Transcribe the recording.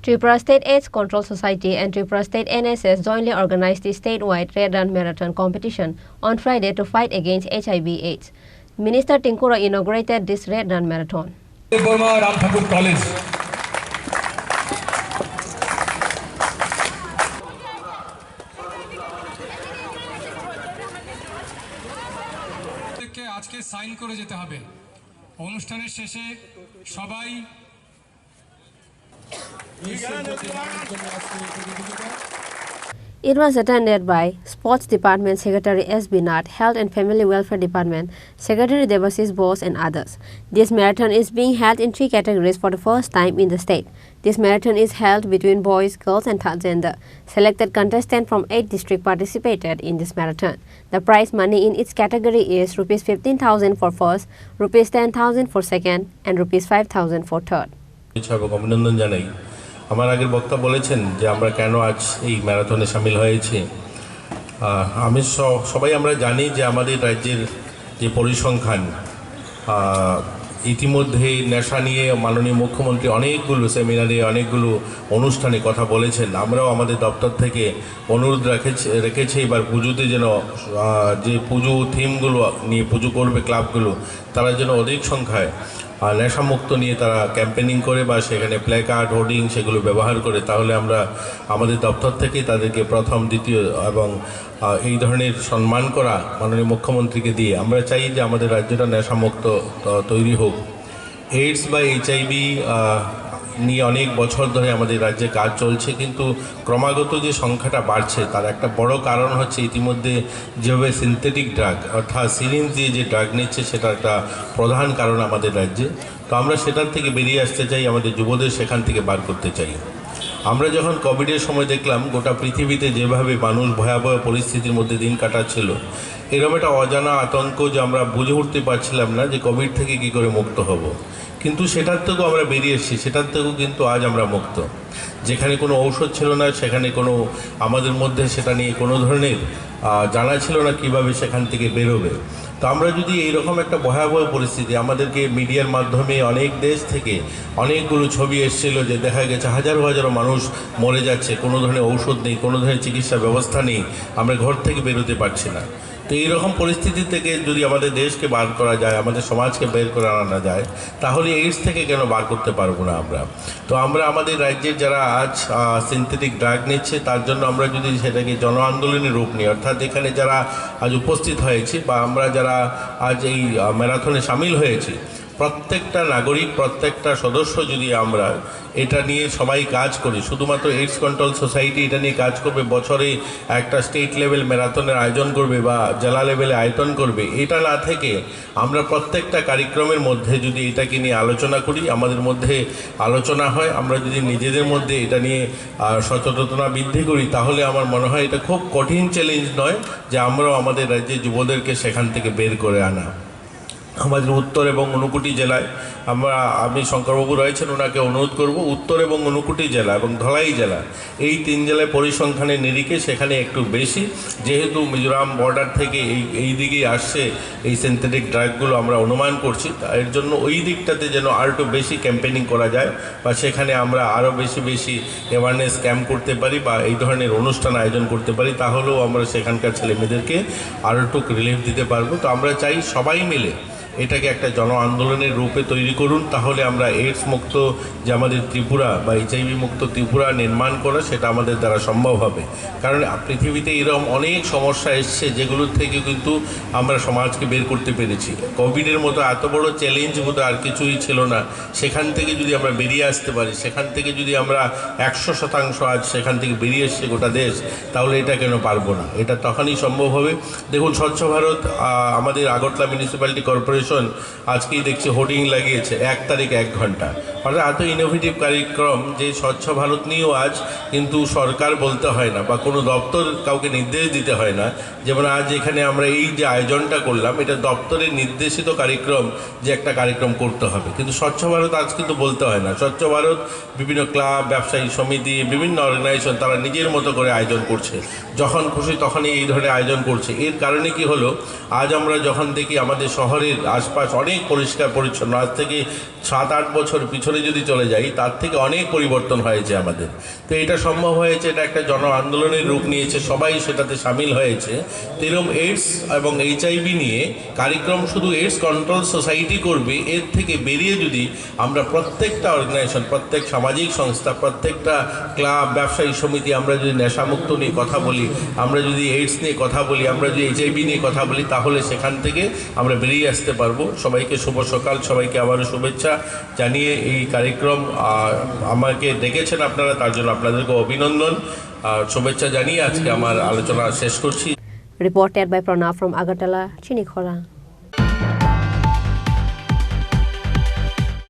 Tripura State AIDS Control Society and Tripura State NSS jointly organized the statewide Red Run Marathon competition on Friday to fight against HIV/AIDS. Minister Tinkura inaugurated this Red Run Marathon. আজকে sign করে যেতে হবে অনুষ্ঠানের শেষে সবাই It was attended by Sports Department Secretary S.B. Nath, Health and Family Welfare Department Secretary Devasis Bose and others. This marathon is being held in 3 categories for the first time in the state. This marathon is held between boys, girls and third gender. Selected contestants from 8 districts participated in this marathon. The prize money in each category is Rs 15,000 for first, Rs 10,000 for second and Rs 5,000 for third. আমার আগের বক্তা বলেছেন যে আমরা কেন আজ এই ম্যারাথনে শামিল হয়েছি। আমি সবাই আমরা জানি যে আমাদের রাজ্যের যে পরিসংখ্যান ইতিমধ্যে নেশা নিয়ে মাননীয় মুখ্যমন্ত্রী অনেকগুলো সেমিনারে অনেকগুলো অনুষ্ঠানে কথা বলেছেন। আমরাও আমাদের দপ্তর থেকে অনুরোধ রেখেছি এবার পুজোতে যেন যে পুজো থিমগুলো নিয়ে পুজো করবে ক্লাবগুলো তারা যেন অধিক সংখ্যায় নেশামুক্ত নিয়ে তারা ক্যাম্পেনিং করে বা সেখানে প্লে কার্ড হোর্ডিং সেগুলো ব্যবহার করে, তাহলে আমরা আমাদের দপ্তর থেকে তাদেরকে প্রথম দ্বিতীয় এবং এই ধরনের সম্মান করা মাননীয় মুখ্যমন্ত্রীকে দিয়ে আমরা চাই যে আমাদের রাজ্যটা নেশামুক্ত তৈরি হোক। এইডস বা HIV নিয়ে অনেক বছর ধরে আমাদের রাজ্যে কাজ চলছে, কিন্তু ক্রমাগত যে সংখ্যাটা বাড়ছে তার একটা বড় কারণ হচ্ছে ইতিমধ্যে যেভাবে সিনথেটিক ড্রাগ অর্থাৎ সিরিঞ্জ দিয়ে যে ড্রাগ নিচ্ছে সেটা একটা প্রধান কারণ আমাদের রাজ্যে। তো আমরা সেটার থেকে বেরিয়ে আসতে চাই, আমাদের যুবদের সেখান থেকে বার করতে চাই। আমরা যখন কোভিডের সময় দেখলাম গোটা পৃথিবীতে যেভাবে মানুষ ভয়াবহ পরিস্থিতির মধ্যে দিন কাটাচ্ছিল, এরকম একটা অজানা আতঙ্ক যে আমরা বুঝে উঠতে পারছিলাম না যে কোভিড থেকে কী করে মুক্ত হব, কিন্তু সেটার থেকেও আমরা বেরিয়ে এসেছি, সেটার থেকেও কিন্তু আজ আমরা মুক্ত। যেখানে কোনো ঔষধ ছিল না, সেখানে কোনো আমাদের মধ্যে সেটা নিয়ে কোনো ধরনের জানা ছিল না কিভাবে সেখান থেকে বেরোবে। তো আমরা যদি এইরকম একটা ভয়াবহ পরিস্থিতি, আমাদেরকে মিডিয়ার মাধ্যমে অনেক দেশ থেকে অনেকগুলো ছবি এসেছিল যে দেখা গেছে হাজারো হাজারো মানুষ মরে যাচ্ছে, কোনো ধরনের ঔষধ নেই, কোনো ধরনের চিকিৎসা ব্যবস্থা নেই, আমরা ঘর থেকে বেরোতে পারছি না। তো এইরকম পরিস্থিতি থেকে যদি আমাদের দেশকে বার করা যায়, আমাদের সমাজকে বের করে আনা যায়, তাহলে এইডস থেকে কেন বার করতে পারবো না আমরা? তো আমরা আমাদের রাজ্যের যারা আজ সিনথেটিক ড্রাগ নিচ্ছে তার জন্য আমরা যদি সেটাকে জন আন্দোলনের রূপ নিই, অর্থাৎ এখানে যারা আজ উপস্থিত হয়েছি বা আমরা যারা আজ এই ম্যারাথনে সামিল হয়েছি, প্রত্যেকটা নাগরিক প্রত্যেকটা সদস্য যদি আমরা এটা নিয়ে সবাই কাজ করি, শুধুমাত্র এইডস কন্ট্রোল সোসাইটি এটা নিয়ে কাজ করবে, বছরে একটা স্টেট লেভেল ম্যারাথনের আয়োজন করবে বা জেলা লেভেলে আয়োজন করবে, এটা না থেকে আমরা প্রত্যেকটা কার্যক্রমের মধ্যে যদি এটাকে নিয়ে আলোচনা করি, আমাদের মধ্যে আলোচনা হয়, আমরা যদি নিজেদের মধ্যে এটা নিয়ে সচেতনতা বৃদ্ধি করি, তাহলে আমার মনে হয় এটা খুব কঠিন চ্যালেঞ্জ নয় যে আমরাও আমাদের রাজ্যের যুবদেরকে সেখান থেকে বের করে আনা। আমাদের উত্তর এবং ঊনকোটি জেলায় আমি শঙ্করবাবু রয়েছেন, ওনাকে অনুরোধ করব উত্তর এবং ঊনকোটি জেলা এবং ধলাই জেলা এই 3 জেলায় পরিসংখ্যানের নিরিখে সেখানে একটু বেশি, যেহেতু মিজোরাম বর্ডার থেকে এই দিকেই আসছে এই সিনথেটিক ড্রাগগুলো আমরা অনুমান করছি, এর জন্য ওই দিকটাতে যেন আর একটু বেশি ক্যাম্পেনিং করা যায় বা সেখানে আমরা আরও বেশি অ্যাওয়ারনেস ক্যাম্প করতে পারি বা এই ধরনের অনুষ্ঠান আয়োজন করতে পারি, তাহলেও আমরা সেখানকার ছেলেমেয়েদেরকে আরও একটু রিলিফ দিতে পারবো। তো আমরা চাই সবাই মিলে এটাকে একটা জন আন্দোলনের রূপে তৈরি করুন, তাহলে আমরা এইডস মুক্ত যে আমাদের ত্রিপুরা বা HIV মুক্ত ত্রিপুরা নির্মাণ করা সেটা আমাদের দ্বারা সম্ভব হবে। কারণ পৃথিবীতে এরকম অনেক সমস্যা এসছে যেগুলোর থেকে কিন্তু আমরা সমাজকে বের করতে পেরেছি। কোভিডের মতো এত বড় চ্যালেঞ্জ মতো আর কিছুই ছিল না, সেখান থেকে যদি আমরা বেরিয়ে আসতে পারি, সেখান থেকে যদি আমরা 100% আজ সেখান থেকে বেরিয়ে এসছে গোটা দেশ, তাহলে এটা কেন পারবো না? এটা তখনই সম্ভব হবে। দেখুন স্বচ্ছ ভারত আমাদের আগরতলা মিউনিসিপ্যালিটি কর্পোরেশন আজকেই দেখছি হোর্ডিং লাগিয়েছে 1 তারিখ 1 ঘন্টা, অর্থাৎ এত ইনোভেটিভ কার্যক্রম যে স্বচ্ছ ভারত নিয়েও আজ কিন্তু সরকার বলতে হয় না বা কোনো দপ্তর কাউকে নির্দেশ দিতে হয় না। যেমন আজ এখানে আমরা এই যে আয়োজনটা করলাম, এটা দপ্তরের নির্দেশিত কার্যক্রম যে একটা কার্যক্রম করতে হবে, কিন্তু স্বচ্ছ ভারত আজ কিন্তু বলতে হয় না। স্বচ্ছ ভারত বিভিন্ন ক্লাব, ব্যবসায়ী সমিতি, বিভিন্ন অর্গানাইজেশন তারা নিজের মতো করে আয়োজন করছে, যখন খুশি তখনই এই ধরনের আয়োজন করছে। এর কারণে কি হলো, আজ আমরা যখন দেখি আমাদের শহরের আশপাশ অনেক পরিষ্কার পরিচ্ছন্ন, আজ থেকে 7-8 বছর পিছনে পেছনে যদি চলে যাই তার থেকে অনেক পরিবর্তন হয়েছে আমাদের। তো এটা সম্ভব হয়েছে, এটা একটা জন আন্দোলনের রূপ নিয়েছে, সবাই সেটাতে সামিল হয়েছে। এরকম এইডস এবং HIV নিয়ে কার্যক্রম শুধু এইডস কন্ট্রোল সোসাইটি করবে, এর থেকে বেরিয়ে যদি আমরা প্রত্যেকটা অর্গানাইজেশন, প্রত্যেক সামাজিক সংস্থা, প্রত্যেকটা ক্লাব, ব্যবসায়ী সমিতি আমরা যদি নেশামুক্ত নিয়ে কথা বলি, আমরা যদি এইডস নিয়ে কথা বলি, আমরা যদি HIV নিয়ে কথা বলি, তাহলে সেখান থেকে আমরা বেরিয়ে আসতে পারবো। সবাইকে শুভ সকাল, সবাইকে আবারও শুভেচ্ছা জানিয়ে এই কার্যক্রম আমাকে ডেকেছেন আপনারা, তার জন্য আপনাদেরকে অভিনন্দন শুভেচ্ছা জানিয়ে আজকে আমার আলোচনা শেষ করছি। Reported by Pranav from Agartala, Chini, Khorang.